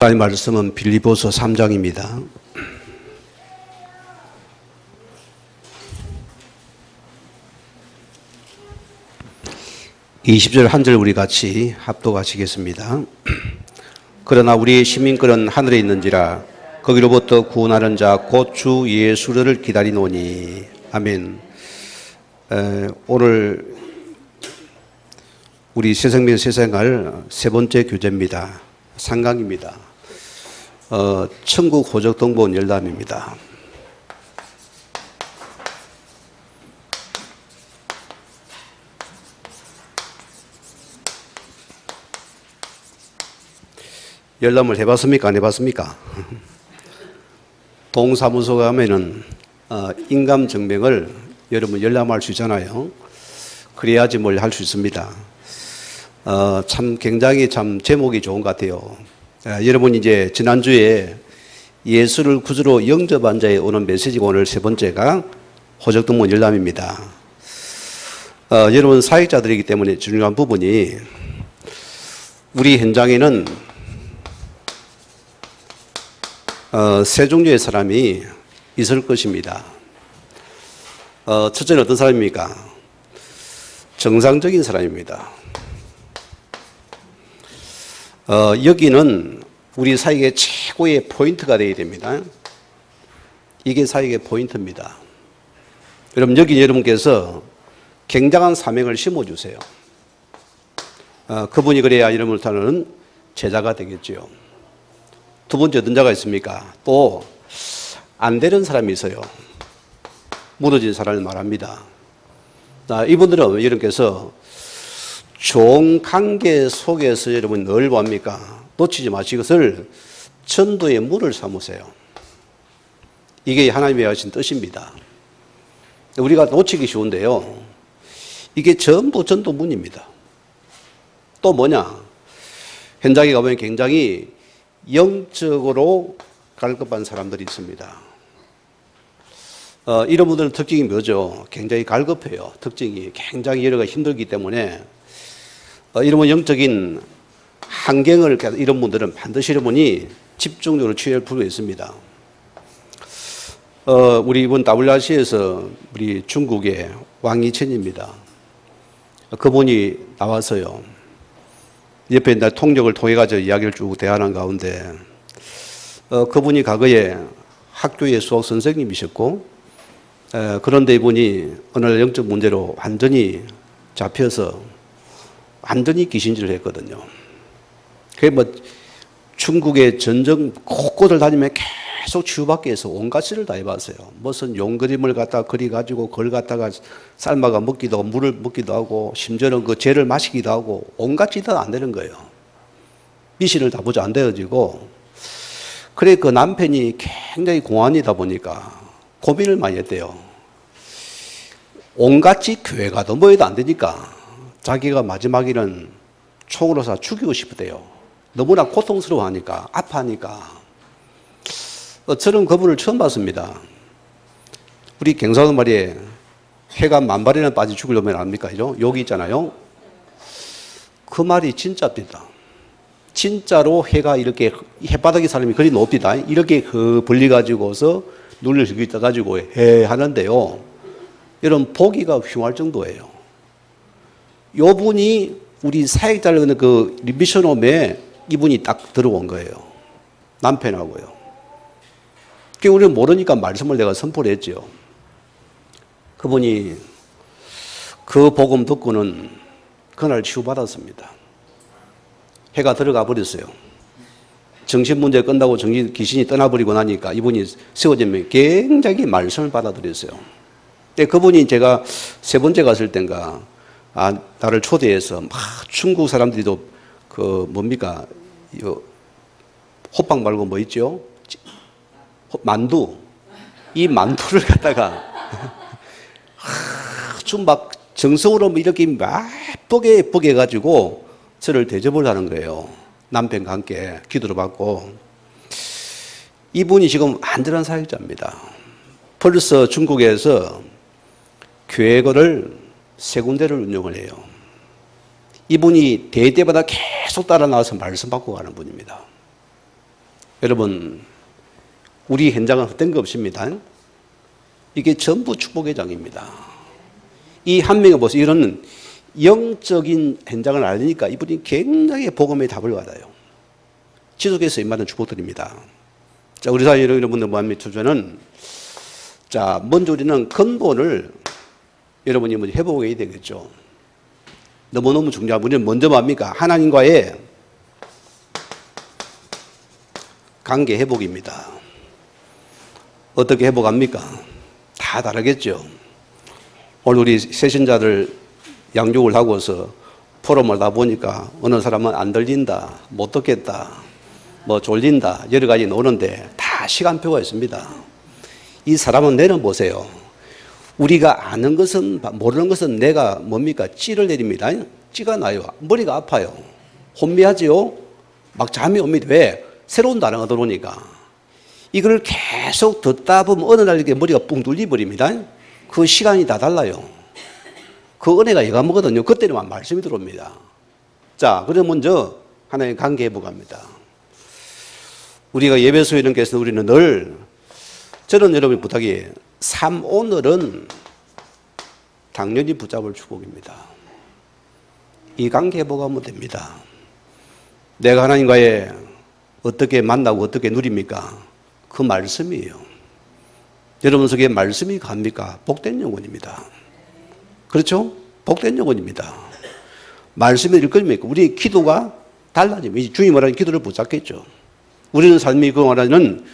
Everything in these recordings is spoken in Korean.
하나님 말씀은 빌립보서 3장입니다. 20절 한 절 우리 같이 합독하시겠습니다. 그러나 우리의 시민권은 하늘에 있는지라 거기로부터 구원하는 자 곧 주 예수를 기다리노니. 아멘. 오늘 우리 새생명 새생활 세 번째 교재입니다. 상강입니다. 천국 호적 동본 열람입니다. 열람을 해봤습니까? 안 해봤습니까? 동사무소 가면은 인감증명을 여러분 열람할 수 있잖아요. 그래야지 뭘 할 수 있습니다. 참 굉장히 참 제목이 좋은 것 같아요. 여러분 이제 지난주에 예수를 구주로 영접한 자에 오는 메시지가 오늘 세 번째가 호적동본 열람입니다. 여러분 사역자들이기 때문에 중요한 부분이 우리 현장에는 세 종류의 사람이 있을 것입니다. 첫째는 어떤 사람입니까? 정상적인 사람입니다. 여기는 우리 사역의 최고의 포인트가 되어야 됩니다. 이게 사역의 포인트입니다. 여러분 여기 여러분께서 굉장한 사명을 심어주세요. 그분이 그래야 여러분부터는 제자가 되겠죠. 두 번째 어떤 자가 있습니까? 또 안 되는 사람이 있어요. 무너진 사람을 말합니다. 이분들은 여러분께서 좋은 관계 속에서 여러분 늘 뭐합니까? 놓치지 마시고 이것을 전도의 문을 삼으세요. 이게 하나님이 하신 뜻입니다. 우리가 놓치기 쉬운데요. 이게 전부 전도문입니다. 또 뭐냐? 현장에 가보면 굉장히 영적으로 갈급한 사람들이 있습니다. 이런 분들은 특징이 뭐죠? 굉장히 갈급해요. 특징이 굉장히 여러 가지 힘들기 때문에 이런 영적인 환경을 이런 분들은 반드시 여러분이 집중적으로 취할 필요가 있습니다. 우리 이번 WRC에서 우리 중국의 왕이첸입니다. 그분이 나와서요. 옆에 통역을 통해 가지고 이야기를 쭉 대하는 가운데 그분이 과거에 학교의 수학 선생님이셨고 그런데 이분이 어느 날 영적 문제로 완전히 잡혀서 완전히 귀신질을 했거든요. 그게 뭐 중국의 전정 곳곳을 다니면 계속 치유받기 위해서 온갖 짓을 다 해봤어요. 무슨 용 그림을 갖다 그려가지고 그걸 갖다가 삶아가 먹기도 하고 물을 먹기도 하고 심지어는 그 죄를 마시기도 하고 온갖 짓 다 안 되는 거예요. 미신을 다 보자 안 되어지고. 그래 그 남편이 굉장히 공안이다 보니까 고민을 많이 했대요. 온갖 짓 교회 가도 뭐 해도 안 되니까 자기가 마지막에는 총으로 쏴 죽이고 싶대요. 너무나 고통스러워하니까 아파하니까. 저는 그분을 처음 봤습니다. 우리 경상도 말에 해가 만발이나 빠져 죽으려면 압니까? 여기 있잖아요. 그 말이 진짜입니다. 진짜로 해가 이렇게 햇바닥에 사람이 그리 높디다. 이렇게 벌려가지고서 눈을 들고 있다가지고 해 하는데요. 여러분 보기가 흉할 정도예요. 요 분이 우리 사역자를 그 미션홈에 이분이 딱 들어온 거예요. 남편하고요. 그게 우리는 모르니까 말씀을 내가 선포를 했죠. 그분이 그 복음 듣고는 그날 치유받았습니다. 해가 들어가 버렸어요. 정신문제 끝나고 귀신이 떠나버리고 나니까 이분이 세워지면 굉장히 말씀을 받아들였어요. 근데 그분이 제가 세 번째 갔을 땐가 나를 초대해서 막 중국 사람들이도 그 뭡니까? 호빵 말고 뭐 있죠? 만두. 이 만두를 갖다가 좀 막 정성으로 이렇게 예쁘게 해가지고 저를 대접을 하는 거예요. 남편과 함께 기도를 받고. 이분이 지금 안전한 사역자입니다. 벌써 중국에서 교회를 세 군데를 운영을 해요. 이분이 대때마다 계속 따라 나와서 말씀 받고 가는 분입니다. 여러분, 우리 현장은 헛된 거 없습니다. 이게 전부 축복의 장입니다. 이 한 명의 보세요. 이런 영적인 현장을 알으니까 이분이 굉장히 복음의 답을 받아요. 지속해서 임하는 축복드립니다. 자, 우리 사회 여러분들 마음의 투자는, 자, 먼저 우리는 근본을 여러분이 먼저 회복해야 되겠죠. 너무너무 중요한, 우리는 먼저 뭡니까? 하나님과의 관계 회복입니다. 어떻게 회복합니까? 다 다르겠죠. 오늘 우리 세신자들 양육을 하고서 포럼을 다 보니까 어느 사람은 안 들린다, 못 듣겠다, 뭐 졸린다, 여러 가지 노는데 다 시간표가 있습니다. 이 사람은 내려보세요. 우리가 아는 것은, 모르는 것은 내가 뭡니까? 찌를 내립니다. 찌가 나요. 머리가 아파요. 혼미하지요? 막 잠이 옵니다. 왜? 새로운 단어가 들어오니까. 이걸 계속 듣다 보면 어느 날 이렇게 머리가 뿡 뚫려버립니다. 그 시간이 다 달라요. 그 은혜가 예감하거든요. 그때는 말씀이 들어옵니다. 자, 그럼 먼저 하나님 관계 회복합니다. 우리가 예배소에 있는 것은 우리는 늘, 저는 여러분이 부탁이 3오늘은 당연히 붙잡을 축복입니다. 이 관계 회복하면 됩니다. 내가 하나님과의 어떻게 만나고 어떻게 누립니까? 그 말씀이에요. 여러분 속에 말씀이 갑니까? 복된 영혼입니다. 그렇죠? 복된 영혼입니다. 말씀이 일거입니까? 우리의 기도가 달라집니다. 주님 말하는 기도를 붙잡겠죠. 우리는 삶이 그 말하는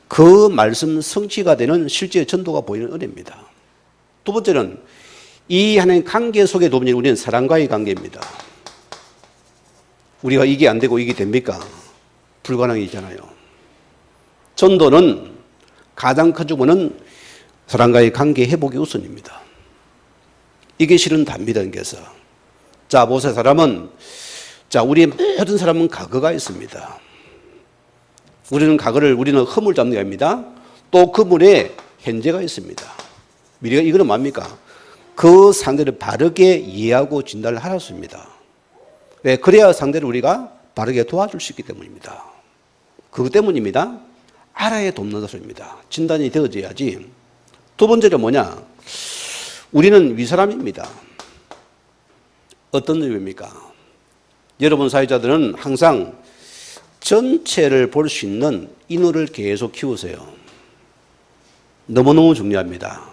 그 말씀 성취가 되는 실제 전도가 보이는 은혜입니다. 두 번째는 이 하나님 관계 속에 도움이 우리는 사랑과의 관계입니다. 우리가 이게 안 되고 이게 됩니까? 불가능이잖아요. 전도는 가장 큰 주문은 사람과의 관계 회복이 우선입니다. 이게 실은 답니다. 그래서 자, 보세요. 사람은, 자, 우리 모든 사람은 과거가 있습니다. 우리는 과거를, 우리는 허물 잡는 게 아닙니다. 또 그분의 현재가 있습니다. 미래가, 이거는 뭡니까? 그 상대를 바르게 이해하고 진단을 하였습니다. 왜? 그래야 상대를 우리가 바르게 도와줄 수 있기 때문입니다. 그것 때문입니다. 알아야 돕는 것입니다. 진단이 되어져야지. 두 번째는 뭐냐? 우리는 위사람입니다. 어떤 의미입니까? 여러분 사회자들은 항상 전체를 볼 수 있는 인후를 계속 키우세요. 너무너무 중요합니다.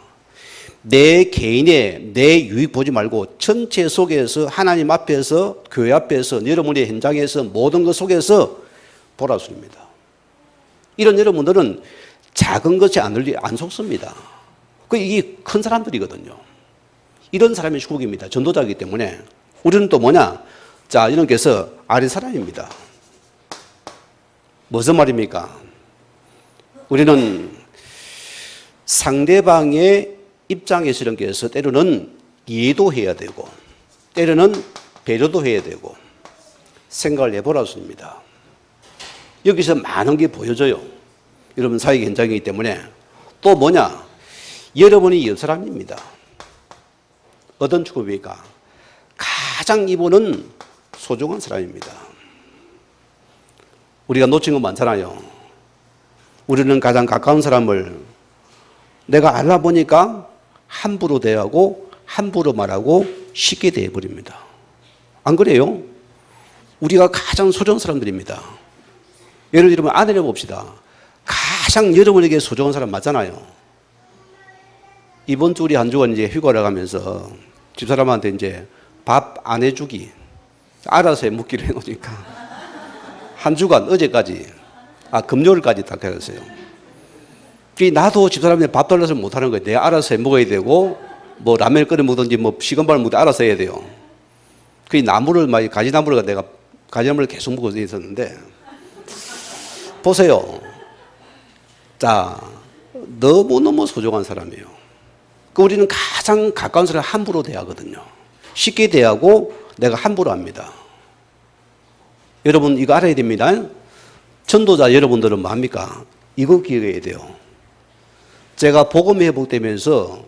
내 개인의 내 유익 보지 말고 전체 속에서 하나님 앞에서, 교회 앞에서, 여러분의 현장에서 모든 것 속에서 보라습니다. 이런 여러분들은 작은 것이 안 속습니다. 이게 큰 사람들이거든요. 이런 사람이 축복입니다. 전도자이기 때문에. 우리는 또 뭐냐? 자, 이런 게서 아랫사람입니다. 무슨 말입니까? 우리는 상대방의 입장에서 이런 게서 때로는 이해도 해야 되고, 때로는 배려도 해야 되고, 생각을 해보라습니다. 여기서 많은 게 보여져요. 여러분 사회 현장이기 때문에. 또 뭐냐? 여러분이 옆 사람입니다. 어떤 축복입니까? 가장 이분은 소중한 사람입니다. 우리가 놓친 거 많잖아요. 우리는 가장 가까운 사람을 내가 알아보니까 함부로 대하고 함부로 말하고 쉽게 대해버립니다. 안 그래요? 우리가 가장 소중한 사람들입니다. 예를 들면 아내를 봅시다. 가장 여러분에게 소중한 사람 맞잖아요. 이번 주 우리 한 주가 이제 휴가를 가면서 집사람한테 이제 밥 안 해주기 알아서 해 먹기로 해놓으니까 한 주간 어제까지 금요일까지 딱 해놨어요. 나도 집사람한테 밥 달라서 못하는 거예요. 내가 알아서 해 먹어야 되고 뭐 라면 끓여 먹든지 뭐 시금밥을 먹든지 알아서 해야 돼요. 나무를 가지나무를 내가 가지나무를 계속 먹어서 있었는데 보세요. 자, 너무너무 소중한 사람이에요. 우리는 가장 가까운 사람을 함부로 대하거든요. 쉽게 대하고 내가 함부로 합니다. 여러분 이거 알아야 됩니다. 전도자 여러분들은 뭡니까? 이거 기억해야 돼요. 제가 복음이 회복되면서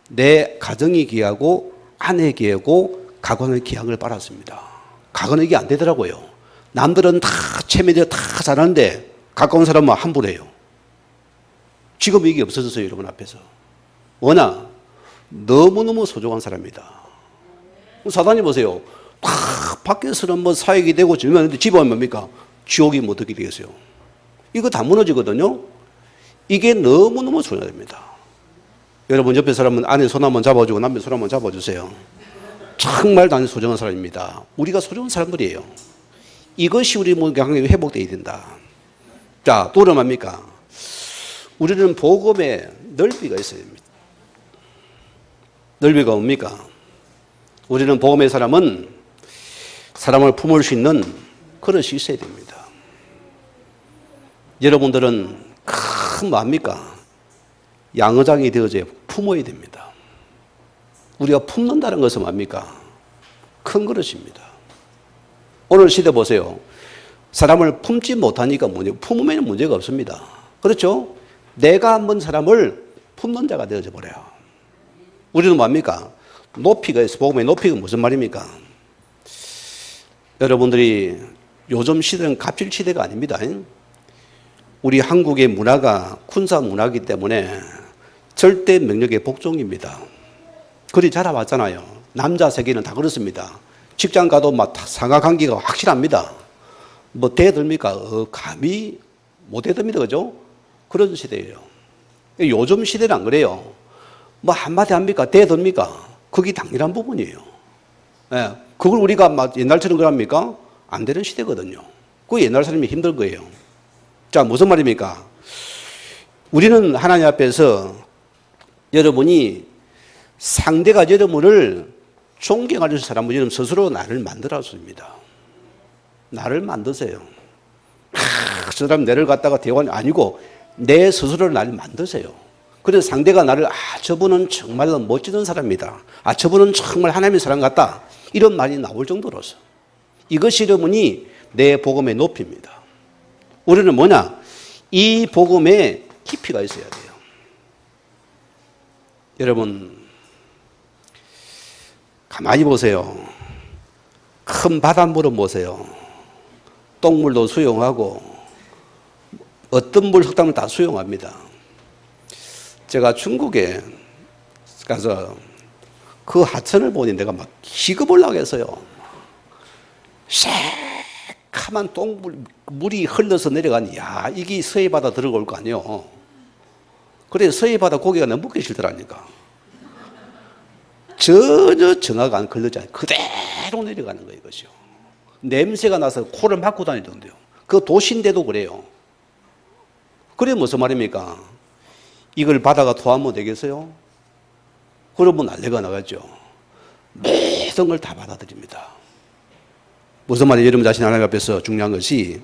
내 가정이 귀하고 아내 귀하고 가정의 귀향을 빨았습니다. 가정이 이게 안 되더라고요. 남들은 다 체면이 다 잘하는데 가까운 사람은 함부로 해요. 지금 이게 없어졌어요, 여러분 앞에서. 워낙 너무너무 소중한 사람이다. 사단이 보세요. 밖에서는 뭐 사역이 되고 증명하는데 집에 오면 뭡니까? 지옥이 뭐 어떻게 되겠어요? 이거 다 무너지거든요. 이게 너무너무 중요합니다. 여러분 옆에 사람은 아내 손 한번 잡아주고 남편 손 한번 잡아주세요. 정말 나는 소중한 사람입니다. 우리가 소중한 사람들이에요. 이것이 우리 관계가 회복되어야 된다. 자, 또 얼마입니까? 우리는 복음에 넓이가 있어야 됩니다. 넓이가 뭡니까? 우리는 복음의 사람은 사람을 품을 수 있는 그릇이 있어야 됩니다. 여러분들은 큰 뭡니까? 양어장이 되어져 품어야 됩니다. 우리가 품는다는 것은 뭡니까? 큰 그릇입니다. 오늘 시대 보세요. 사람을 품지 못하니까 품으면 문제가 없습니다. 그렇죠? 내가 한번 사람을 품는 자가 되어져 버려요. 우리는 뭡니까? 높이가 있어. 복음의 높이가 무슨 말입니까? 여러분들이 요즘 시대는 갑질 시대가 아닙니다. 우리 한국의 문화가 군사 문화이기 때문에 절대 명령의 복종입니다. 그리 자라왔잖아요. 남자 세계는 다 그렇습니다. 직장 가도 막 상하관계가 확실합니다. 뭐 대듭니까? 감히 못 대듭니다. 그죠? 그런 시대예요. 요즘 시대는 안 그래요. 뭐 한마디 합니까? 대듭니까? 그게 당연한 부분이에요. 예, 그걸 우리가 막 옛날처럼 그럽니까? 안 되는 시대거든요. 그 옛날 사람이 힘든 거예요. 자, 무슨 말입니까? 우리는 하나님 앞에서 여러분이 상대가 여러분을 존경하는 사람은 여러분 스스로 나를 만들었습니다. 나를 만드세요. 저 사람 나를 갖다가 대화는 아니고 내 스스로를 나를 만드세요. 그래서 상대가 나를 저분은 정말로 멋지던 사람이다. 저분은 정말 하나님의 사람 같다. 이런 말이 나올 정도로서 이것이 여러분이 내 복음의 높이입니다. 우리는 뭐냐? 이 복음에 깊이가 있어야 돼요. 여러분 가만히 보세요. 큰 바닷물을 보세요. 똥물도 수용하고 어떤 물 흙탕물 다 수용합니다. 제가 중국에 가서 그 하천을 보니 내가 막 기겁을 하겠어요. 새카만 물이 흘러서 내려가니 야 이게 서해바다 들어올 거 아니에요. 그래서 서해바다 고기가 너무 먹기 싫더라니까. 전혀 정화가 안 걸리지 않아요. 그대로 내려가는 거예요. 이것이요. 냄새가 나서 코를 막고 다니던데요. 그 도시인데도 그래요. 그래 무슨 말입니까? 이걸 바다가 토하면 되겠어요? 그러면 난리가 나겠죠. 모든 걸 다 받아들입니다. 무슨 말이에요? 여러분 자신 하나님 앞에서 중요한 것이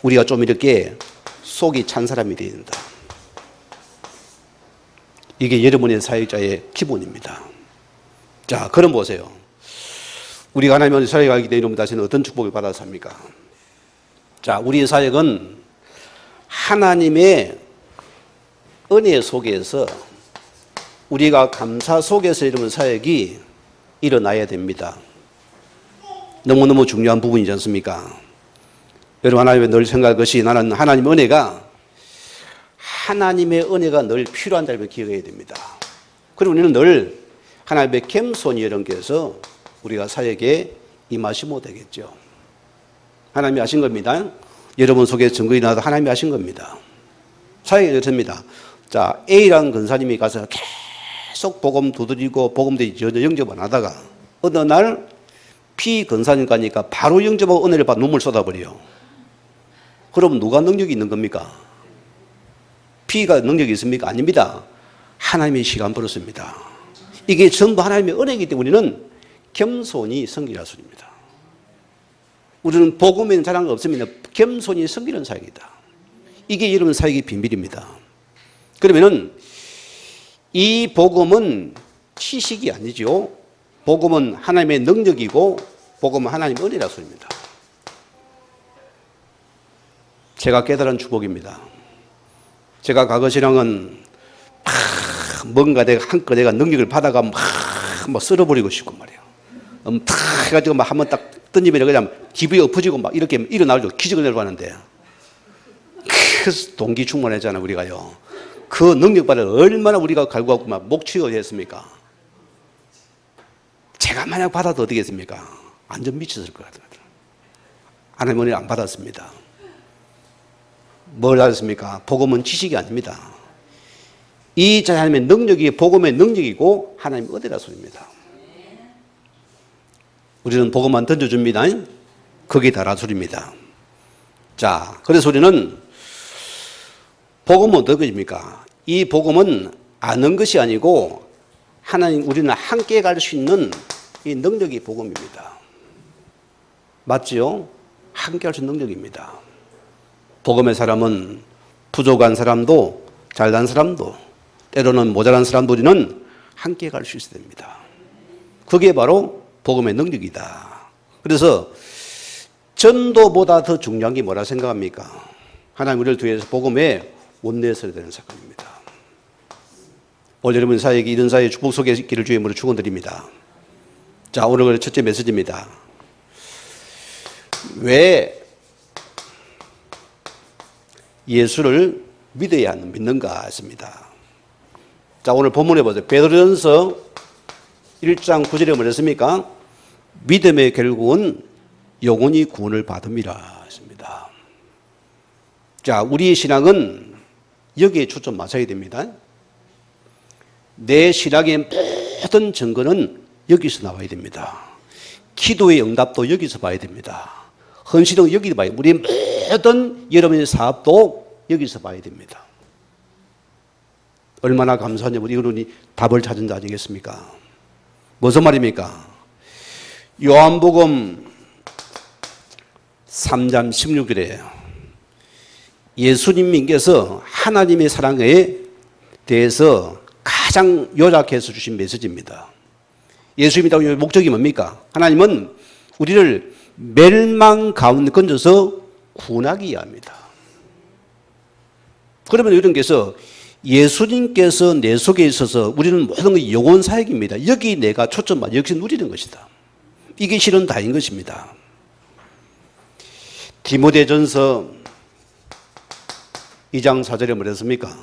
우리가 좀 이렇게 속이 찬 사람이 되어야 된다. 이게 여러분의 사역자의 기본입니다. 자, 그럼 보세요. 우리가 하나님의 사역하기 때문에 여러분 자신은 어떤 축복을 받아서 합니까? 자, 우리의 사역은 하나님의 은혜 속에서 우리가 감사 속에서 이런 사역이 일어나야 됩니다. 너무너무 중요한 부분이지 않습니까? 여러분 하나님의 늘 생각할 것이 나는 하나님의 은혜가 늘 필요한 줄 기억해야 됩니다. 그리고 우리는 늘 하나님의 겸손이 여러분께서 우리가 사역에 임하시면 되겠죠. 하나님이 하신 겁니다. 여러분 속에 증거가 나도 하나님이 하신 겁니다. 사역이 이렇습니다. 자, A라는 근사님이 가서 계속 복음 두드리고 복음들이 전혀 영접 안 하다가 어느 날 B 근사님 가니까 바로 영접하고 은혜를 받아 눈물 쏟아버려요. 그럼 누가 능력이 있는 겁니까? B가 능력이 있습니까? 아닙니다. 하나님의 시간 벌었습니다. 이게 전부 하나님의 은혜이기 때문에 우리는 겸손히 섬기라 소리입니다. 우리는 복음에는 자랑이 없습니다. 겸손히 섬기는 사역이다. 이게 여러분 사역의 비밀입니다. 그러면은 이 복음은 지식이 아니죠. 복음은 하나님의 능력이고 복음은 하나님의 은혜라 소리입니다. 제가 깨달은 축복입니다. 제가 과거 신앙은 뭔가 내가 한껏 내가 능력을 받아가 막 쓸어버리고 싶고 말이에요. 탁 해가지고 막 한번 딱 던지면 그냥 기분이 엎어지고 막 이렇게 일어나죠. 기적을 내려가는데 동기 충만했잖아요, 우리가요. 그 능력받을 얼마나 우리가 갈구하고 막 목취어 했습니까? 제가 만약 받아도 어떻겠습니까? 완전 미쳤을 것 같아요. 하나님 은혜를 안 받았습니다. 뭘 받았습니까? 복음은 지식이 아닙니다. 이 하나님의 능력이 복음의 능력이고 하나님 은혜라 소리입니다. 우리는 복음만 던져줍니다. 거기에 달아 소리입니다. 자, 그래서 우리는 복음은 어떤 것입니까? 이 복음은 아는 것이 아니고 하나님 우리는 함께 갈 수 있는 이 능력이 복음입니다. 맞지요? 함께 할 수 있는 능력입니다. 복음의 사람은 부족한 사람도 잘난 사람도 때로는 모자란 사람도 우리는 함께 갈 수 있어야 됩니다. 그게 바로 복음의 능력이다. 그래서 전도보다 더 중요한 게 뭐라 생각합니까? 하나님 우리를 위해서 복음에 원내서야 되는 사건입니다. 오늘 여러분 사이에게 이런 사이에 축복 속에 있기를 주의 이름으로 축원드립니다. 자, 오늘 첫째 메시지입니다. 왜 예수를 믿어야 믿는가 했습니다. 자, 오늘 본문에 보세요. 베드로전서 1장 9절에 뭐랬습니까? 믿음의 결국은 영혼이 구원을 받음이라 했습니다. 자, 우리의 신앙은 여기에 초점 맞춰야 됩니다. 내 신앙의 모든 증거는 여기서 나와야 됩니다. 기도의 응답도 여기서 봐야 됩니다. 헌신은 여기서 봐야 됩니다. 우리 모든 여러분의 사업도 여기서 봐야 됩니다. 얼마나 감사하냐. 우리 여러분이 답을 찾은 자 아니겠습니까? 무슨 말입니까? 요한복음 3장 16절에 예수님께서 하나님의 사랑에 대해서 가장 요약해서 주신 메시지입니다. 예수님의 목적이 뭡니까? 하나님은 우리를 멸망 가운데 건져서 구원하기 위함이다. 그러면 이런 게서 예수님께서 내 속에 있어서 우리는 모든 게 영혼 사역입니다. 여기 내가 초점 맞춰 여기서 누리는 것이다. 이게 실은 다인 것입니다. 디모데전서 2장 4절에 뭐랬습니까?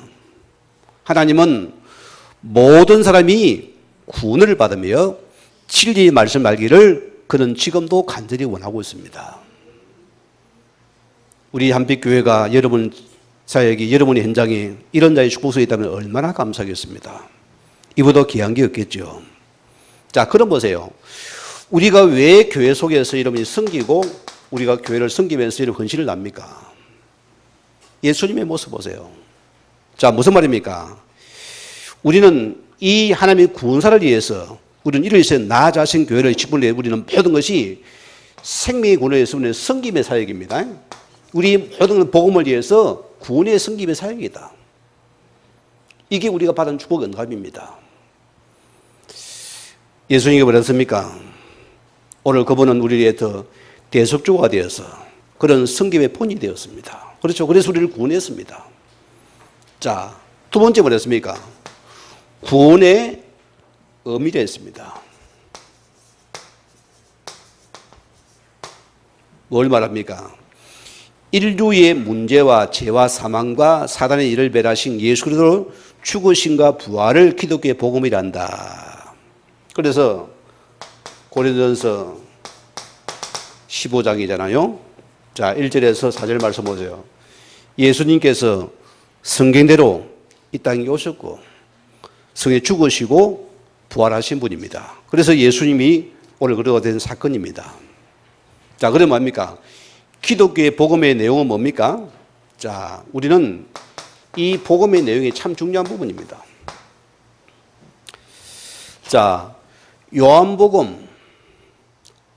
하나님은 모든 사람이 구원을 받으며 진리의 말씀 알기를 그는 지금도 간절히 원하고 있습니다. 우리 한빛교회가 여러분 사역이 여러분의 현장에 이런 자의 축복이 있다면 얼마나 감사하겠습니다. 이보다 귀한 게 없겠죠. 자, 그럼 보세요. 우리가 왜 교회 속에서 여러분이 섬기고 우리가 교회를 섬기면서 이런 헌신을 납니까? 예수님의 모습 보세요. 자, 무슨 말입니까? 우리는 이 하나님의 구원사를 위해서 우리는 이를 위해서 나 자신 교회를 직분을 우리는 모든 것이 생명의 구원을 위해서 우리는 섬김의 사역입니다. 우리 모든 복음을 위해서 구원의 섬김의 사역이다. 이게 우리가 받은 축복의 응답입니다. 예수님이 뭐랬습니까? 오늘 그분은 우리에 더 대속주가 되어서 그런 섬김의 본이 되었습니다. 그렇죠. 그래서 우리를 구원했습니다. 자, 두 번째 뭐랬습니까? 구원의 의미를 했습니다. 뭘 말합니까? 인류의 문제와 죄와 사망과 사단의 일을 멸하신 예수 그리스도 죽으심과 부활을 기독교의 복음이란다. 그래서 고린도전서 15장이잖아요. 자, 1절에서 4절 말씀 보세요. 예수님께서 성경대로 이 땅에 오셨고 성에 죽으시고 부활하신 분입니다. 그래서 예수님이 오늘 그러가 된 사건입니다. 자, 그럼 뭡니까? 기독교의 복음의 내용은 뭡니까? 자, 우리는 이 복음의 내용이 참 중요한 부분입니다. 자, 요한복음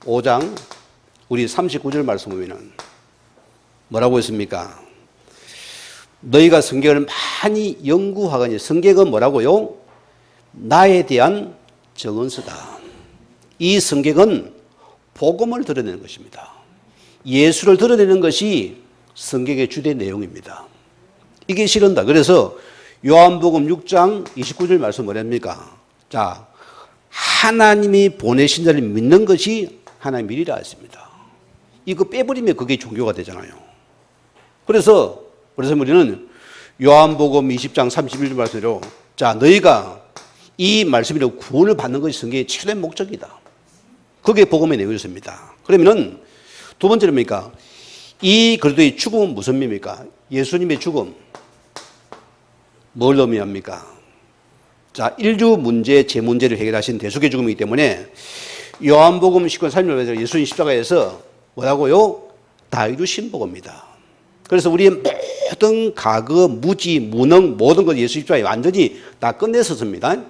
5장 우리 39절 말씀 보면은 뭐라고 했습니까? 너희가 성경을 많이 연구하거니 성경은 뭐라고요? 나에 대한 정언서다. 이 성경은 복음을 드러내는 것입니다. 예수를 드러내는 것이 성경의 주된 내용입니다. 이게 실은다. 그래서 요한복음 6장 29절 말씀 뭐랍니까? 자, 하나님이 보내신 자를 믿는 것이 하나님의 일이라 했습니다. 이거 빼버리면 그게 종교가 되잖아요. 그래서 그래서 우리는 요한복음 20장 31절 말씀대로 자, 너희가 이 말씀으로 구원을 받는 것이 성경의 최대 목적이다. 그게 복음의 내용이었습니다. 그러면은 두 번째는 뭡니까? 이 그리스도의 죽음은 무슨 의미입니까? 예수님의 죽음. 뭘 의미합니까? 자, 인류 문제, 제 문제를 해결하신 대속의 죽음이기 때문에 요한복음 19장 30절에서 예수님 십자가에서 뭐라고요? 다 이루신 복음입니다. 그래서 우리의 모든 과거, 무지, 무능, 모든 것 예수 십자가에 완전히 다 끝냈었습니다.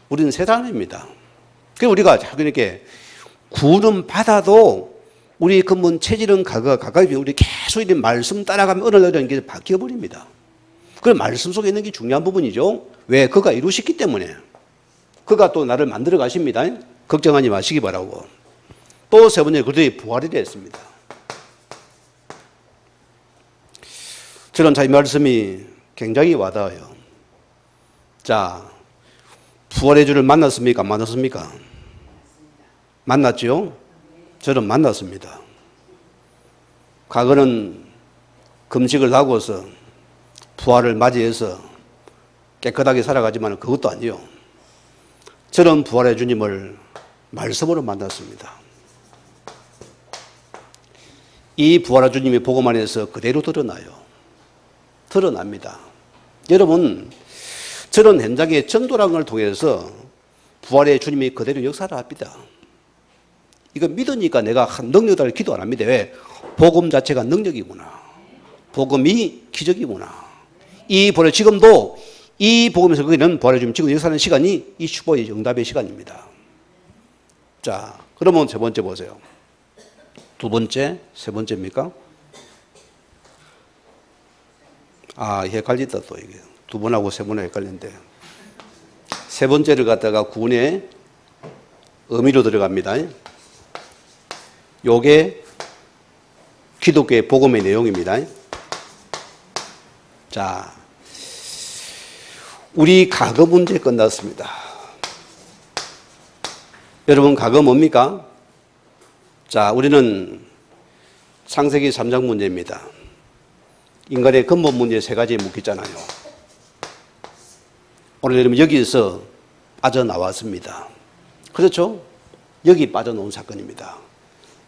우리는 새 사람입니다. 그래서 우리가 자꾸 이렇게 구원은 받아도 우리 근본 체질은 과거가 가까이 우리 계속 이런 말씀 따라가면 어느 날은 게 바뀌어버립니다. 그 말씀 속에 있는 게 중요한 부분이죠. 왜? 그가 이루셨기 때문에. 그가 또 나를 만들어 가십니다. 걱정하지 마시기 바라고. 또 세 번째, 그들의 부활이라 했습니다. 저는 이 말씀이 굉장히 와닿아요. 자, 부활의 주를 만났습니까? 안 만났습니까? 만났죠? 저는 만났습니다. 과거는 금식을 하고서 부활을 맞이해서 깨끗하게 살아가지만 그것도 아니요. 저는 부활의 주님을 말씀으로 만났습니다. 이 부활의 주님의 복음 안에서 그대로 드러납니다. 여러분, 저는 현장의 전도랑을 통해서 부활의 주님이 그대로 역사를 합니다. 이거 믿으니까 내가 능력을 기도 안 합니다. 왜? 복음 자체가 능력이구나. 복음이 기적이구나. 이 부활 지금도 이 복음에서 거기는 부활의 주님 지금 역사하는 시간이 이 슈퍼의 응답의 시간입니다. 자, 그러면 세 번째 보세요. 두 번째, 세 번째입니까? 헷갈리다 또 이게. 두 번하고 세 번하고 헷갈리는데. 세 번째를 갖다가 구원의 의미로 들어갑니다. 요게 기독교의 복음의 내용입니다. 자, 우리 과거 문제 끝났습니다. 여러분, 과거 뭡니까? 자, 우리는 창세기 3장 문제입니다. 인간의 근본 문제 세 가지에 묶였잖아요. 오늘 여러분 여기에서 빠져나왔습니다. 그렇죠? 여기 빠져나온 사건입니다.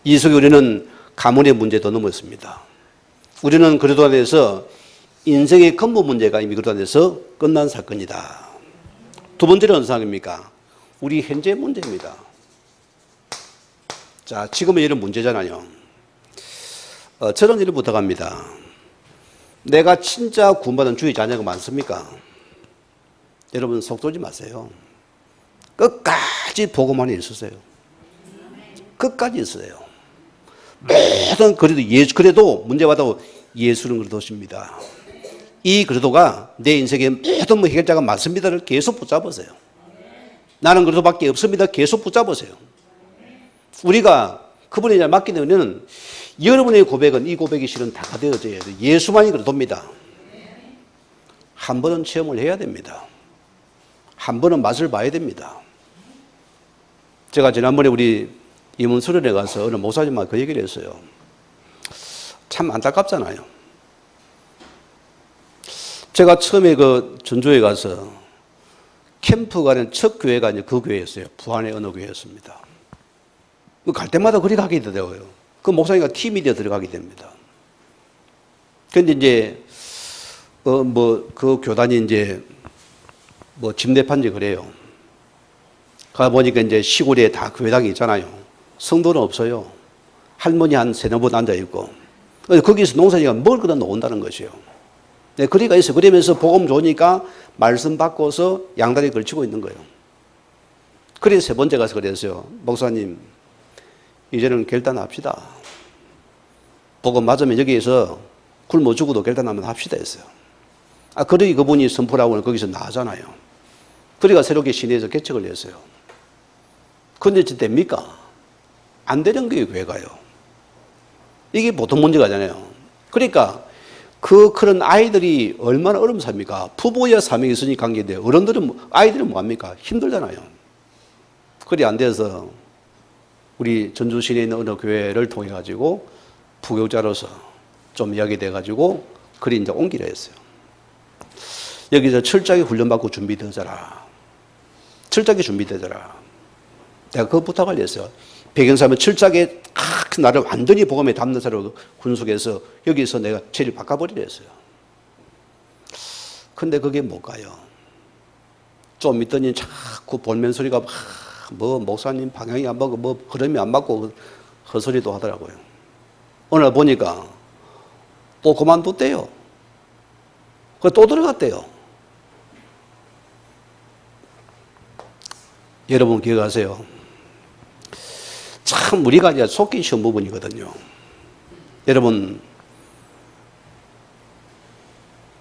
이 속에 우리는 가문의 문제도 넘었습니다. 우리는 그리스도 안에서 인생의 근본 문제가 이미 그리스도 안에서 끝난 사건이다. 두 번째는 어떤 상황입니까? 우리 현재 문제입니다. 자, 지금은 이런 문제잖아요. 저는 이를 부탁합니다. 내가 진짜 구원받은 주의 자녀가 많습니까? 여러분 속 쏘지 마세요. 끝까지 복음 안에 있으세요. 끝까지 있어요. 모든 그래도 문제받아도 예수는 그리스도십니다. 이 그리스도가 내 인생의 모든 해결자가 맞습니다를 계속 붙잡으세요. 나는 그리스도밖에 없습니다. 계속 붙잡으세요. 우리가 그분에 맡기는 은혜는 여러분의 고백은 이 고백이 실은 다 되어져야 돼요. 예수만이 그리스도입니다. 한 번은 체험을 해야 됩니다. 한 번은 맛을 봐야 됩니다. 제가 지난번에 우리 임원수련회 가서 어느 목사님과 그 얘기를 했어요. 참 안타깝잖아요. 제가 처음에 그 전주에 가서 캠프 가는 첫 교회가 이제 그 교회였어요. 부안의 어느 교회였습니다. 갈 때마다 그리 가게 되더라고요. 그 목사님과 팀이 되어 들어가게 됩니다. 그런데 이제, 그 교단이 이제, 집례판지 그래요. 가보니까 이제 시골에 다 교회당이 있잖아요. 성도는 없어요. 할머니 한 세네 분 앉아있고. 거기서 농사지가 뭘 그다 놓은다는 것이에요. 네, 그리가 있어요. 그러면서 복음 좋으니까 말씀 바꿔서 양다리 걸치고 있는 거예요. 그래서 세 번째 가서 그랬어요. 목사님, 이제는 결단합시다. 복음 맞으면 여기에서 굶어 죽어도 결단하면 합시다 했어요. 그러기 그분이 선포라고는 거기서 나가잖아요. 그러니까 새롭게 시내에서 개척을 했어요. 근데 진짜 됩니까? 안 되는 거예요, 교회가요. 이게 보통 문제가 아니잖아요. 그러니까 그런 아이들이 얼마나 어려움 삽니까? 부모야 사명이 있으니 관계인데 어른들은, 아이들은 뭐합니까? 힘들잖아요. 그리 안 돼서 우리 전주 시내에 있는 어느 교회를 통해 가지고 부교자로서 좀 이야기 돼 가지고 그리 이제 옮기려 했어요. 여기서 철저하게 훈련받고 준비되어라. 철저하게 준비되어라. 내가 그 부탁을 했어요. 배경사면 철저하게 나를 완전히 복음에 담는 사람으로 군속해서 여기서 내가 죄를 바꿔버리려 했어요. 근데 그게 못 가요. 좀 있더니 자꾸 볼멘 소리가 뭐 목사님 방향이 안 맞고 뭐 흐름이 안 맞고 헛소리도 하더라고요. 어느 날 보니까 또 그만뒀대요. 또 들어갔대요. 여러분 기억하세요. 참 우리가 이제 속기 쉬운 부분이거든요. 여러분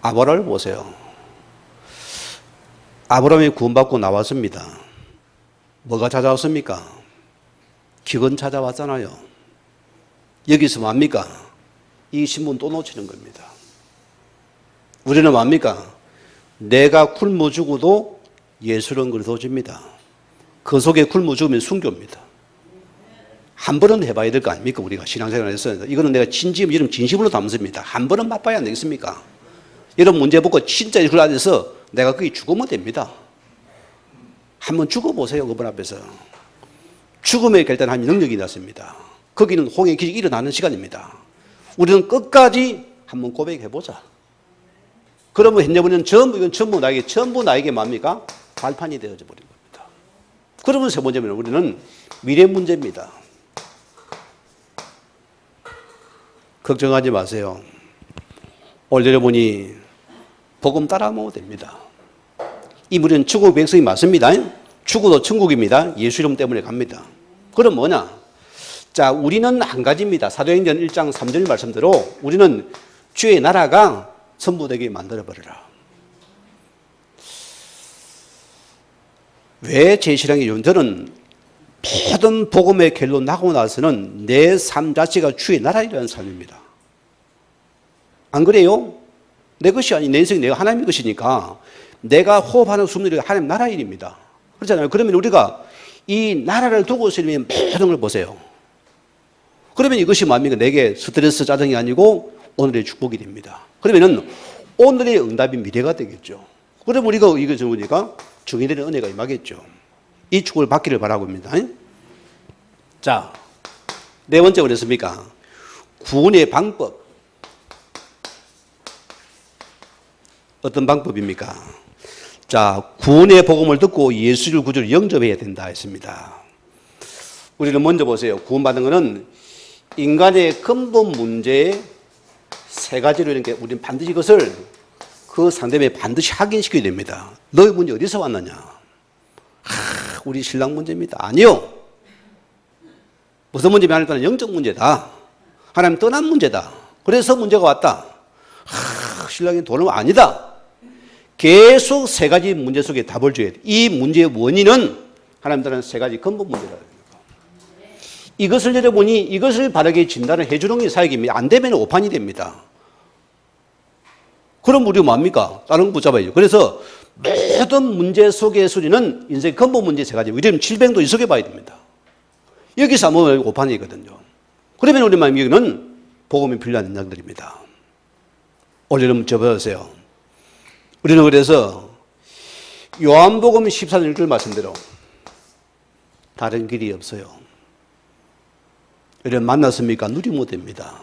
아브라함을 보세요. 아브라함이 구원받고 나왔습니다. 뭐가 찾아왔습니까? 기근 찾아왔잖아요. 여기서 뭡니까? 이 신문 또 놓치는 겁니다. 우리는 뭡니까? 내가 굶어 죽어도 예수는 그래도집니다. 그 속에 굶어 죽으면 순교입니다. 한 번은 해봐야 될 거 아닙니까? 우리가 신앙생활에서. 이거는 내가 이름 진심으로 담습니다. 한 번은 맛봐야 안 되겠습니까? 이런 문제 보고 진짜 이걸 안에서 내가 거기 죽으면 됩니다. 한번 죽어보세요. 그분 앞에서. 죽음에 결단하면 능력이 났습니다. 거기는 홍해 기적이 일어나는 시간입니다. 우리는 끝까지 한번 고백해보자. 그러면 현재는 이건 전부 나에게 뭡니까? 발판이 되어져 버린 겁니다. 그러면 세 번째는 우리는 미래 문제입니다. 걱정하지 마세요. 오늘 여러분이 복음 따라 먹어도 됩니다. 이 무리는 천국 백성이 맞습니다. 죽어도 천국입니다. 예수 이름 때문에 갑니다. 그럼 뭐냐? 자, 우리는 한 가지입니다. 사도행전 1장 3절 말씀대로 우리는 주의 나라가 전부되게 만들어버려라. 왜 제 신앙이죠? 저는 모든 복음의 결론 나고 나서는 내 삶 자체가 주의 나라이라는 삶입니다. 안 그래요? 내 것이 아니 내 인생이 내가 하나님의 것이니까 내가 호흡하는 숨들이 하나님 나라 일입니다. 그렇잖아요. 그러면 우리가 이 나라를 두고 있으면 모든 걸 보세요. 그러면 이것이 뭡니까? 내게 스트레스 짜증이 아니고 오늘의 축복이 됩니다. 그러면은 오늘의 응답이 미래가 되겠죠. 그러면 우리가 이거 적으니까 정의되는 은혜가 임하겠죠. 이 축복을 받기를 바라고 합니다. 자, 네 번째 그랬습니까? 구원의 방법. 어떤 방법입니까? 자, 구원의 복음을 듣고 예수를 구주로 영접해야 된다 했습니다. 우리는 먼저 보세요. 구원받는 것은 인간의 근본 문제에 세 가지로 이렇게 우리는 반드시 이것을 그 상대방에 반드시 확인시켜야 됩니다. 너의 문제 어디서 왔느냐? 우리 신랑 문제입니다. 아니요. 무슨 문제냐 하니까 영적 문제다. 하나님 떠난 문제다. 그래서 문제가 왔다. 신랑이 돈은 아니다. 계속 세 가지 문제 속에 답을 줘야 돼. 이 문제의 원인은 하나님 따른 세 가지 근본 문제라는 겁니다. 이것을 여러분이 이것을 바르게 진단을 해주는 게 사역입니다. 안 되면 오판이 됩니다. 그럼 우리가 뭡니까? 다른 거 붙잡아야죠. 그래서 모든 문제 속의 소리는 인생 근본 문제 세 가지. 우리는 질병도 이속에 봐야 됩니다. 여기서 한번 오판이거든요. 그러면 우리 마음 여기는 복음이 필요한 인장들입니다. 오늘 여러분 접어보세요. 우리는 그래서 요한복음 14장 1절 말씀대로 다른 길이 없어요. 여러분 만났습니까? 누리면 됩니다.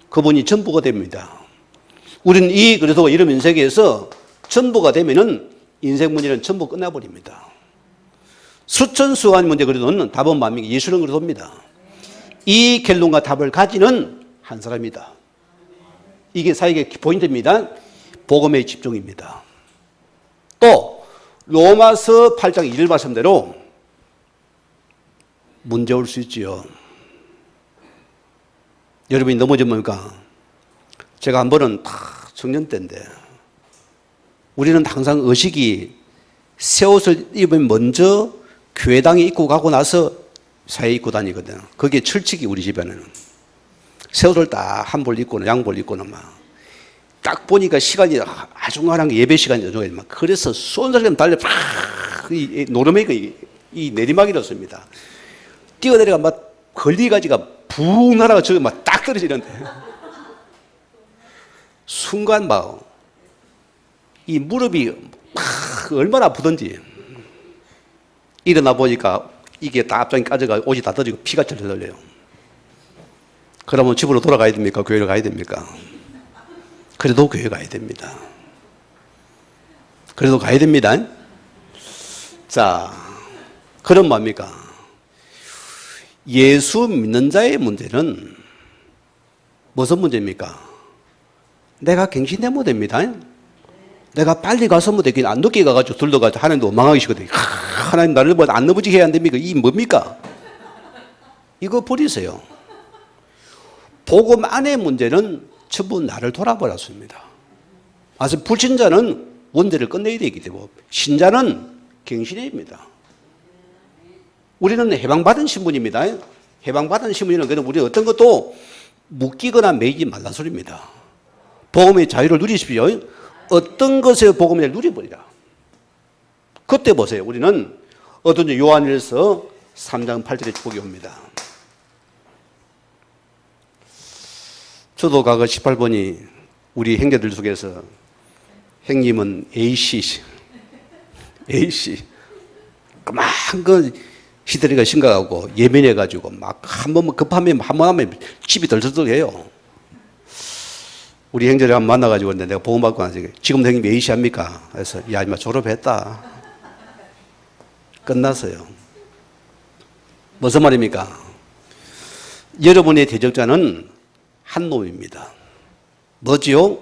그분이 전부가 됩니다. 우리는 그래도 이런 인생에서 전부가 되면은 인생 문제는 전부 끝나버립니다. 수천수한 문제 그래도는 답은 뭡니까? 예수는 그래도입니다. 이 결론과 답을 가지는 한 사람이다. 이게 사역의 포인트입니다. 복음의 집중입니다. 또 로마서 8장 2절 말씀대로 문제 올 수 있지요. 여러분이 넘어지면 제가 한 번은 청년 때인데 우리는 항상 의식이 새 옷을 입으면 먼저 교회당에 입고 가고 나서 사회에 입고 다니거든. 그게 철칙이 우리 집에는. 새 옷을 딱 한 벌 입고는 양벌 입고는 딱 보니까 시간이 아중간한 게 예배 시간이 막 그래서 쏜살처럼 달려 이 노름이가 이 내리막이었습니다. 뛰어내려가 막 걸리가지가 붕 날아가 저기 막 딱 떨어지는데 순간 막 이 무릎이 얼마나 아프던지 일어나 보니까 이게 다 앞장이 까져가 옷이 다 떨어지고 피가 철철 흘려요. 그러면 집으로 돌아가야 됩니까? 교회를 가야 됩니까? 그래도 교회 가야 됩니다. 그래도 가야 됩니다. 자, 그럼 뭡니까? 예수 믿는 자의 문제는 무슨 문제입니까? 내가 갱신되면 못 됩니다. 내가 빨리 가서 뭐 되긴 안 늦게 가가지고 들러가지고 하나님도 원망하기 싫거든요. 하나님 나를 뭐 안 넘어지게 해야 안 됩니까? 이 뭡니까? 이거 버리세요. 복음 안의 문제는 전부 나를 돌아버렸습니다. 그래서 불신자는 원죄를 끝내야 되기 때문에 신자는 갱신입니다. 우리는 해방받은 신분입니다. 해방받은 신분이라는 것은 우리 어떤 것도 묶이거나 매이지 말란 소리입니다. 복음의 자유를 누리십시오. 어떤 것에 복음을 누려버리라. 그때 보세요. 우리는 어떤 요한일서 3장 8절에 축복이 옵니다. 저도 과거 18번이 우리 형제들 속에서 형님은 A씨 그만 그 히스테리가 심각하고 예민해가지고 막 한 번만 급하면 한 번 하면 집이 덜덜덜해요. 우리 형제를 한번 만나가지고 내가 보험받고 나서 지금도 형님 A씨 합니까? 그래서 야 이마 졸업했다. 끝났어요. 무슨 말입니까? 여러분의 대적자는 한 놈입니다. 뭐지요?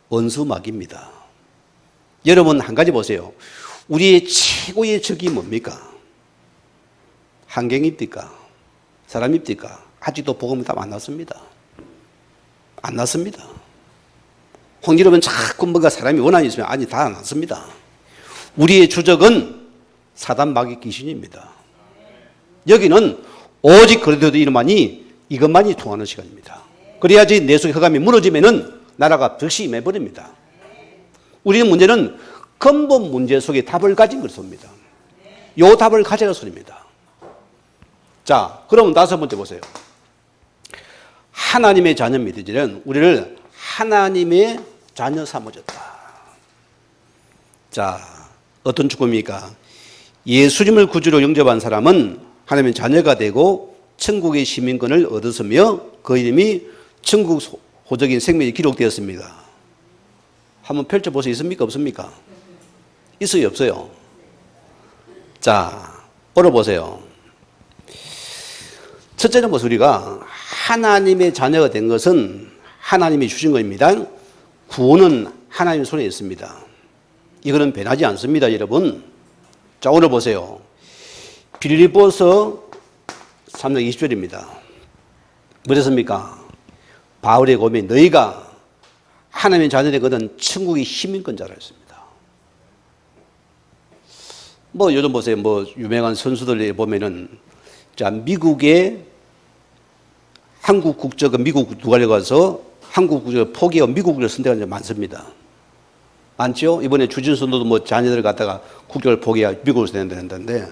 원수마귀입니다. 여러분 한 가지 보세요. 우리의 최고의 적이 뭡니까? 환경입니까? 사람입니까? 아직도 복음은 다 안 났습니다. 안 났습니다. 홍기름은 자꾸 뭔가 사람이 원한이 있으면 아니 다 안 났습니다. 우리의 주적은 사단 마귀 귀신입니다. 여기는 오직 그래도 이름만이 이것만이 통하는 시간입니다. 그래야지 내 속의 흑암이 무너지면은 나라가 득시 임해버립니다. 우리는 문제는 근본 문제 속에 답을 가진 것입니다. 요 답을 가져갈 소리입니다. 자, 그러면 다섯 번째 보세요. 하나님의 자녀 믿으지는 우리를 하나님의 자녀 삼아줬다. 자, 어떤 축복입니까? 예수님을 구주로 영접한 사람은 하나님의 자녀가 되고 천국의 시민권을 얻었으며 그 이름이 천국 호적인 생명이 기록되었습니다. 한번 펼쳐볼 수 있습니까? 없습니까? 있어요? 없어요? 자, 올려보세요. 첫째는 무슨 우리가 하나님의 자녀가 된 것은 하나님이 주신 것입니다. 구원은 하나님 손에 있습니다. 이거는 변하지 않습니다, 여러분. 자, 오늘 보세요. 빌립보서 3장 20절입니다. 뭐랬습니까? 바울의 고민, 너희가 하나님의 자녀된 것은 천국의 시민권자라 했습니다. 뭐 요즘 보세요. 뭐 유명한 선수들 보면은 자, 미국의 한국 국적을 미국 누가 가서 한국 국적을 포기하고 미국 국적을 선택하는 게 많습니다. 많죠? 이번에 주진선도도 뭐 자녀들 갖다가 국적을 포기하고 미국으로 선택한다는데,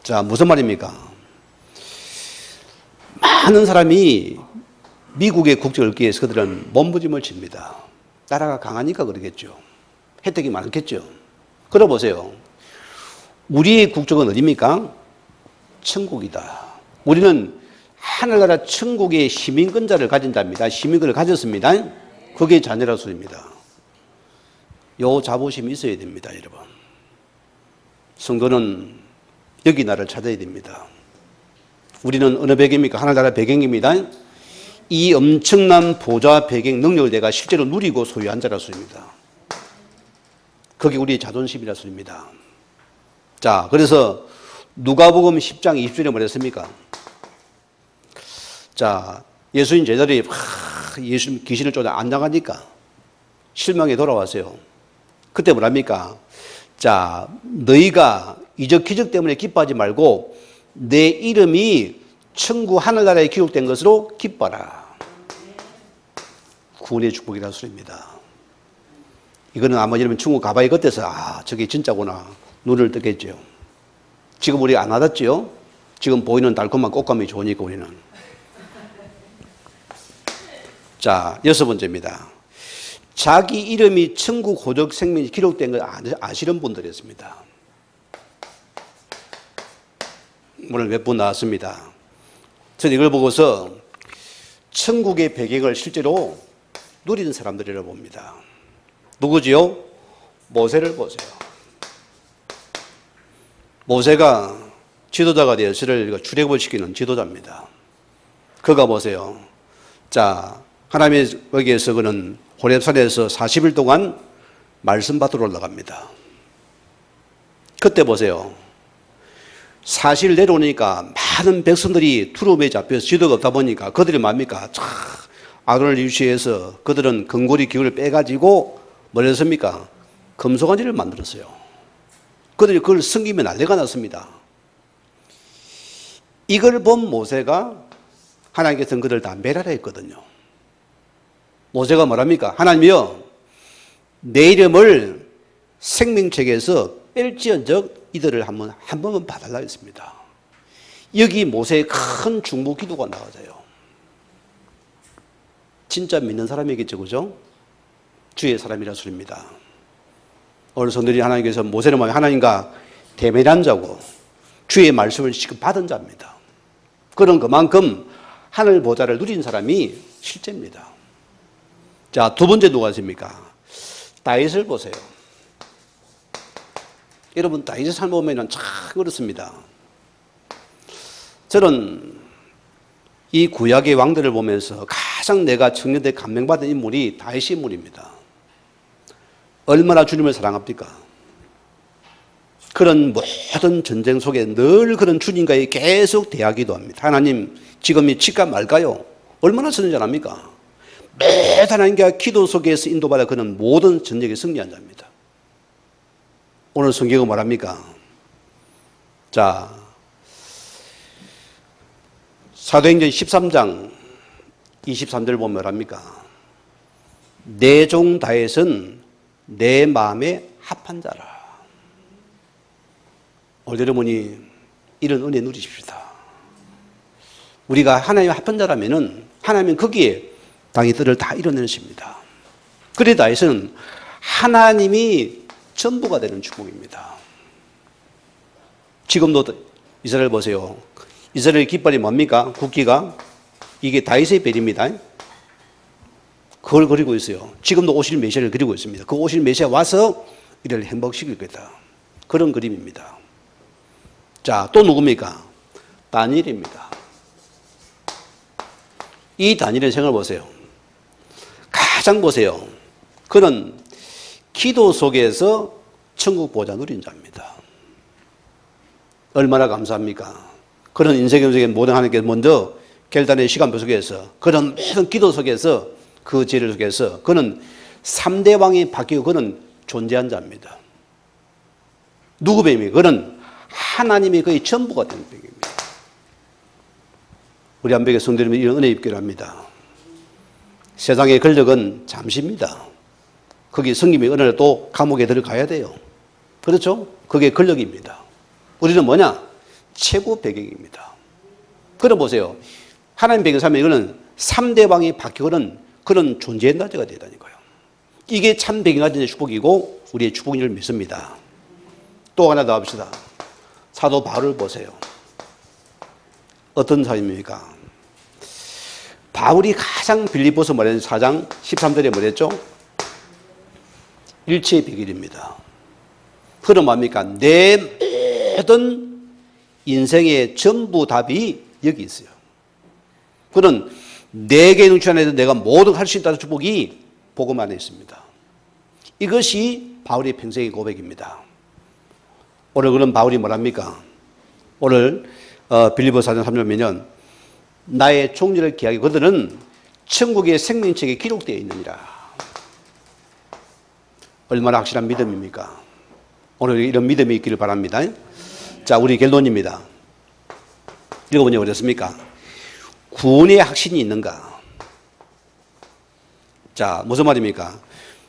자, 무슨 말입니까? 많은 사람이 미국의 국적을 얻기 위해서 그들은 몸부림을 칩니다. 나라가 강하니까 그러겠죠. 혜택이 많겠죠. 그러 보세요. 우리의 국적은 어디입니까? 천국이다. 우리는 하늘나라 천국의 시민권자를 가진 자입니다. 시민권을 가졌습니다. 그게 자녀라 소리입니다. 요 자부심이 있어야 됩니다, 여러분. 성도는 여기 나를 찾아야 됩니다. 우리는 어느 배경입니까? 하늘나라 배경입니다. 이 엄청난 보좌 배경 능력을 내가 실제로 누리고 소유한 자라 소리입니다. 그게 우리의 자존심이라 소리입니다. 자, 그래서 누가복음 10장 20절에 뭐랬습니까? 자, 예수님 제자들이 예수님 귀신을 쫓아 안 나가니까 실망에 돌아왔어요. 그때 뭐랍니까? 자, 너희가 이적 기적 때문에 기뻐하지 말고 내 이름이 천국 하늘나라에 기록된 것으로 기뻐라. 구원의 축복이라는 소리입니다. 이거는 아마 여러분 천국 가봐야 그때서 저게 진짜구나 눈을 뜨겠죠. 지금 우리 안 와닿죠? 지금 보이는 달콤한 꽃감이 좋으니까 우리는. 자, 여섯 번째입니다. 자기 이름이 천국 호적 생명이 기록된 걸 아시는 분들이었습니다. 오늘 몇 분 나왔습니다. 저는 이걸 보고서 천국의 배경을 실제로 누리는 사람들이라고 봅니다. 누구지요? 모세를 보세요. 모세가 지도자가 되어 저를 출애굽을 시키는 지도자입니다. 그가 보세요. 자, 하나님의 거기에서 그는 호렙산에서 40일 동안 말씀 받으러 올라갑니다. 그때 보세요. 40일 내려오니까 많은 백성들이 두려움에 잡혀서 지도가 없다 보니까 그들이 뭡니까? 아론을 유치해서 그들은 금고리 기울을 빼가지고 뭘 했습니까? 금속안지를 만들었어요. 그들이 그걸 섬기며 난리가 났습니다. 이걸 본 모세가 하나님께서는 그들을 다 멸하라 했거든요. 모세가 뭐랍니까? 하나님이여, 내 이름을 생명책에서 뺄지언적 이들을 한 번만 봐달라 했습니다. 여기 모세의 큰 중보 기도가 나와져요. 진짜 믿는 사람이겠죠, 그죠? 주의 사람이라 소리입니다. 오늘 성도들이 하나님께서 모세를 보면 하나님과 대면한 자고 주의 말씀을 지금 받은 자입니다. 그런 그만큼 하늘 보좌를 누린 사람이 실제입니다. 자, 두 번째 누가 있습니까? 다윗을 보세요. 여러분, 다윗의 삶을 보면 참 그렇습니다. 저는 이 구약의 왕들을 보면서 가장 내가 청년대 감명받은 인물이 다윗의 인물입니다. 얼마나 주님을 사랑합니까? 그런 모든 전쟁 속에 늘 그런 주님과의 계속 대하기도 합니다. 하나님, 지금 이 칠까 말까요? 얼마나 선전합니까? 매일 하나님과 기도 속에서 인도받아 그는 모든 전쟁에 승리한 자입니다. 오늘 성경은 뭐랍니까? 자, 사도행전 13장 23절 보면 뭐랍니까? 내 종 다윗은 내 마음에 합한 자라. 오늘 여러분이 이런 은혜 누리십시다. 우리가 하나님의 합한 자라면은 하나님은 거기에 당의 뜻을 다 이뤄내십니다. 그래 다윗은 하나님이 전부가 되는 축복입니다. 지금도 이스라엘 보세요. 이스라엘 깃발이 뭡니까? 국기가 이게 다윗의 별입니다. 그걸 그리고 있어요. 지금도 오실 메시아를 그리고 있습니다. 그 오실 메시아 와서 이를 행복시킬 거다. 그런 그림입니다. 자, 또 누굽니까? 다니엘입니다. 이 다니엘의 생각을 보세요. 가장 보세요. 그는 기도 속에서 천국 보좌 누린 자입니다. 얼마나 감사합니까? 그런 인생의 속에 모든 하나님께서 먼저 결단의 시간표 속에서 그런 모든 기도 속에서 그 지혜를 속에서 그는 3대 왕이 바뀌고 그는 존재한 자입니다. 누구 뱀입니까? 그는 하나님의 거의 전부가 되는 뱀입니다. 우리 한백의 성도님이 이런 은혜 입기를 합니다. 세상의 권력은 잠시입니다. 거기 성김이 은혜를 또 감옥에 들어가야 돼요. 그렇죠? 그게 권력입니다. 우리는 뭐냐? 최고 배경입니다. 그럼 보세요. 하나님 배경 살면 이거는 3대 왕이 바뀌고는 그런 존재의 나제가 되다는 거예요. 이게 참 배경 가진 축복이고 우리의 축복인 줄 믿습니다. 또 하나 더 합시다. 사도 바울을 보세요. 어떤 사람입니까? 바울이 가장 빌립보서 말하는 4장 13절에 뭐랬죠? 일체의 비결입니다. 그럼 뭡니까? 내 모든 인생의 전부 답이 여기 있어요. 그는 내게 능치 안에서 내가 모든 할 수 있다는 축복이 복음 안에 있습니다. 이것이 바울의 평생의 고백입니다. 오늘 그런 바울이 뭐랍니까? 오늘 빌립보서 4장 3절 보면 나의 종류를 기하기 그들은 천국의 생명책에 기록되어 있느니라. 얼마나 확실한 믿음입니까? 오늘 이런 믿음이 있기를 바랍니다. 자, 우리 결론입니다. 읽어보니 어떻습니까? 구원의 확신이 있는가? 자, 무슨 말입니까?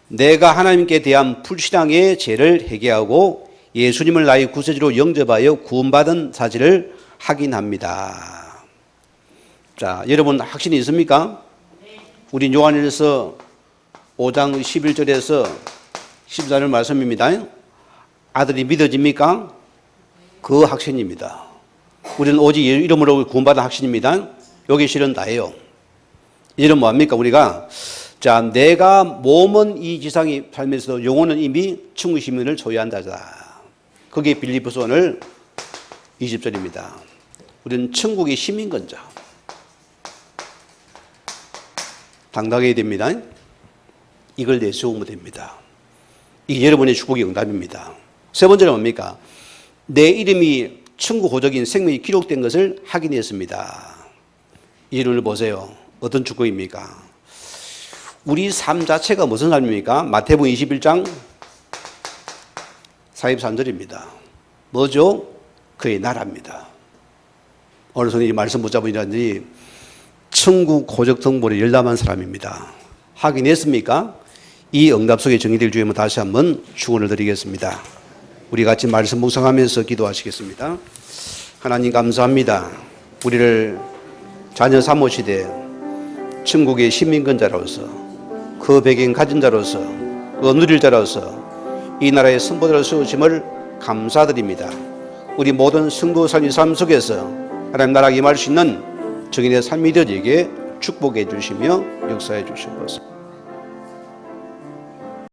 내가 하나님께 대한 불신앙의 죄를 회개하고 예수님을 나의 구세주로 영접하여 구원받은 사실을 확인합니다. 자, 여러분 확신이 있습니까? 우리 요한일서 5장 11절에서 14절 말씀입니다. 아들이 믿어집니까? 그 확신입니다. 우리는 오직 이름으로 구원받은 확신입니다. 여기 실은 다예요. 이름 뭐합니까? 우리가 자, 내가 몸은 이 지상에 살면서도 영혼은 이미 천국 시민을 소유한다. 그게 빌립보서 오늘 20절입니다. 우리는 천국의 시민권자. 당당해야 됩니다. 이걸 내세우면 됩니다. 이게 여러분의 축복의 응답입니다. 세 번째는 뭡니까? 내 이름이 천국 호적인 생명이 기록된 것을 확인했습니다. 이 이름을 보세요. 어떤 축복입니까? 우리 삶 자체가 무슨 삶입니까? 마태복음 21장 43절입니다. 뭐죠? 그의 나라입니다. 오늘 저는 이 말씀 붙잡으니라든지 천국 호적 등본에 열람한 사람입니다. 확인했습니까? 이 응답 속에 정의될 주님은 다시 한번 축원을 드리겠습니다. 우리 같이 말씀 묵상하면서 기도하시겠습니다. 하나님 감사합니다. 우리를 자녀 삼으시되 천국의 시민권자로서 그 배경 가진 자로서 그 누릴 자로서 이 나라의 선보자로 세우심을 감사드립니다. 우리 모든 성도 삶의 삶 속에서 하나님 나라에 임할 수 있는 정인의 삶이 되어지게 축복해 주시며 역사해 주시옵소서.